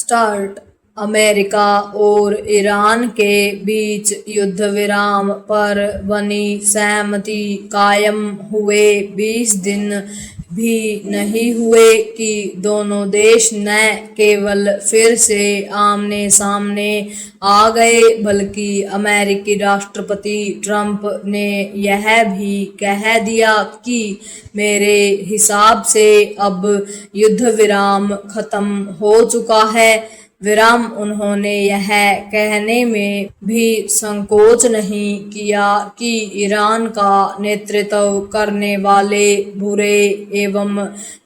Start. America और Iran के बीच युद्ध विराम पर बनी सहमति कायम हुए 20 दिन भी नहीं हुए कि दोनों देश न केवल फिर से आमने सामने आ गए बल्कि अमेरिकी राष्ट्रपति ट्रंप ने यह भी कह दिया कि मेरे हिसाब से अब युद्ध विराम खत्म हो चुका है। विराम उन्होंने यह कहने में भी संकोच नहीं किया कि ईरान का नेतृत्व करने वाले बुरे एवं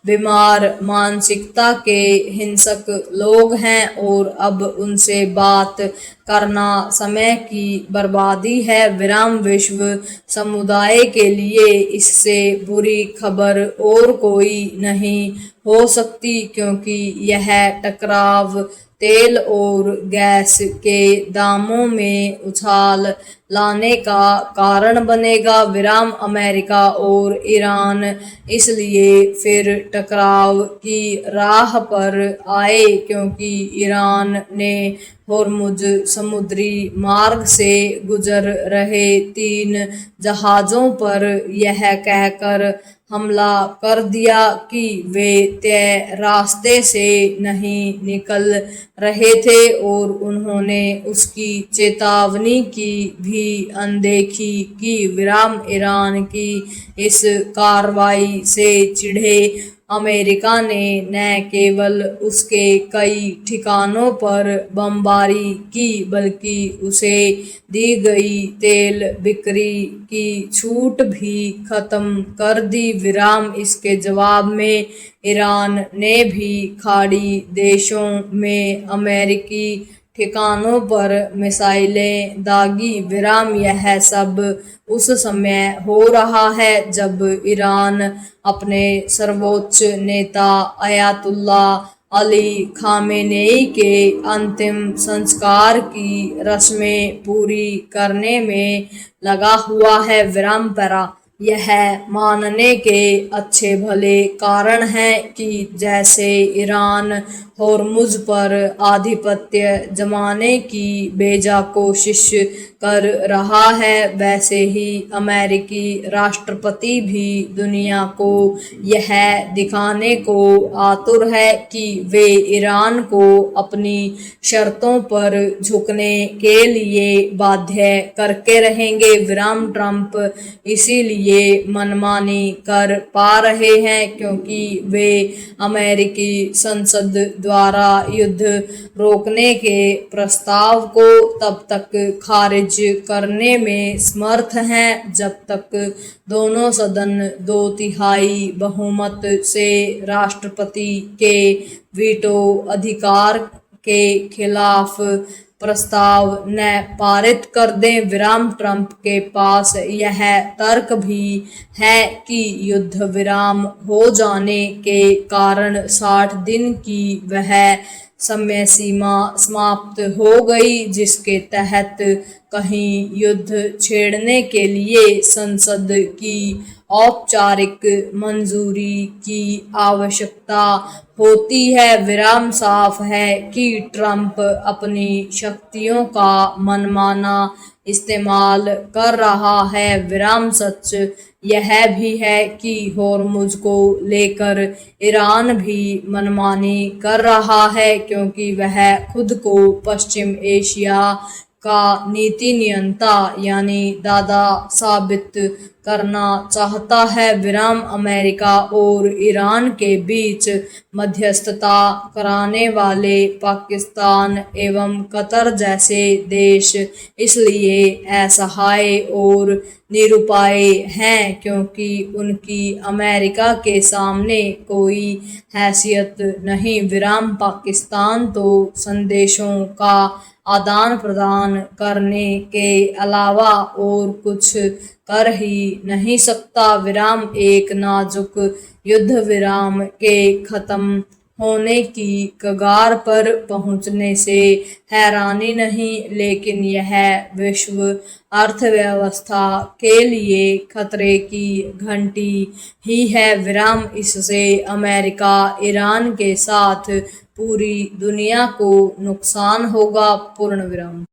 बीमार मानसिकता के हिंसक लोग हैं और अब उनसे बात करना समय की बर्बादी है। विराम विश्व समुदाय के लिए इससे बुरी खबर और कोई नहीं हो सकती, क्योंकि यह टकराव तेल और गैस के दामों में उछाल लाने का कारण बनेगा। विराम अमेरिका और ईरान इसलिए फिर टकराव की राह पर आए क्योंकि ईरान ने होर्मुज समुद्री मार्ग से गुजर रहे 3 जहाजों पर यह कहकर हमला कर दिया कि वे तय रास्ते से नहीं निकल रहे थे और उन्होंने उसकी चेतावनी की भी अनदेखी की। विराम ईरान की इस कार्रवाई से चिढ़े अमेरिका ने न केवल उसके कई ठिकानों पर बमबारी की बल्कि उसे दी गई तेल बिक्री की छूट भी खत्म कर दी। विराम इसके जवाब में ईरान ने भी खाड़ी देशों में अमेरिकी ठिकानों पर मिसाइलें दागी। विराम यह सब उस समय हो रहा है जब ईरान अपने सर्वोच्च नेता अयातुल्ला अली खामेनेई के अंतिम संस्कार की रस्में पूरी करने में लगा हुआ है। विराम पैरा यह मानने के अच्छे भले कारण हैं कि जैसे ईरान होर्मुज पर आधिपत्य जमाने की बेजा कोशिश कर रहा है, वैसे ही अमेरिकी राष्ट्रपति भी दुनिया को यह दिखाने को आतुर है कि वे ईरान को अपनी शर्तों पर झुकने के लिए बाध्य करके रहेंगे। विराम ट्रंप इसीलिए मनमानी कर पा रहे हैं क्योंकि वे अमेरिकी संसद द्वारा युद्ध रोकने के प्रस्ताव को तब तक खारिज करने में समर्थ हैं जब तक दोनों सदन 2/3 बहुमत से राष्ट्रपति के वीटो अधिकार के खिलाफ प्रस्ताव न पारित कर दें। विराम ट्रंप के पास यह तर्क भी है कि युद्ध विराम हो जाने के कारण 60 दिन की वह समय सीमा समाप्त हो गई जिसके तहत कहीं युद्ध छेड़ने के लिए संसद की औपचारिक मंजूरी की आवश्यकता होती है। विराम साफ है कि ट्रंप अपनी शक्तियों का मनमाना इस्तेमाल कर रहा है। विराम सच यह भी है कि होर्मुज को लेकर ईरान भी मनमानी कर रहा है क्योंकि वह खुद को पश्चिम एशिया का नीति नियंता यानी दादा साबित करना चाहता है। विराम अमेरिका और ईरान के बीच मध्यस्थता कराने वाले पाकिस्तान एवं कतर जैसे देश इसलिए असहाय और निरुपाय हैं क्योंकि उनकी अमेरिका के सामने कोई हैसियत नहीं। विराम पाकिस्तान तो संदेशों का आदान प्रदान करने के अलावा और कुछ कर ही नहीं सकता। विराम एक नाजुक युद्ध विराम के खत्म होने की कगार पर पहुंचने से हैरानी नहीं, लेकिन यह विश्व अर्थव्यवस्था के लिए खतरे की घंटी ही है। विराम इससे अमेरिका ईरान के साथ पूरी दुनिया को नुकसान होगा। पूर्ण विराम।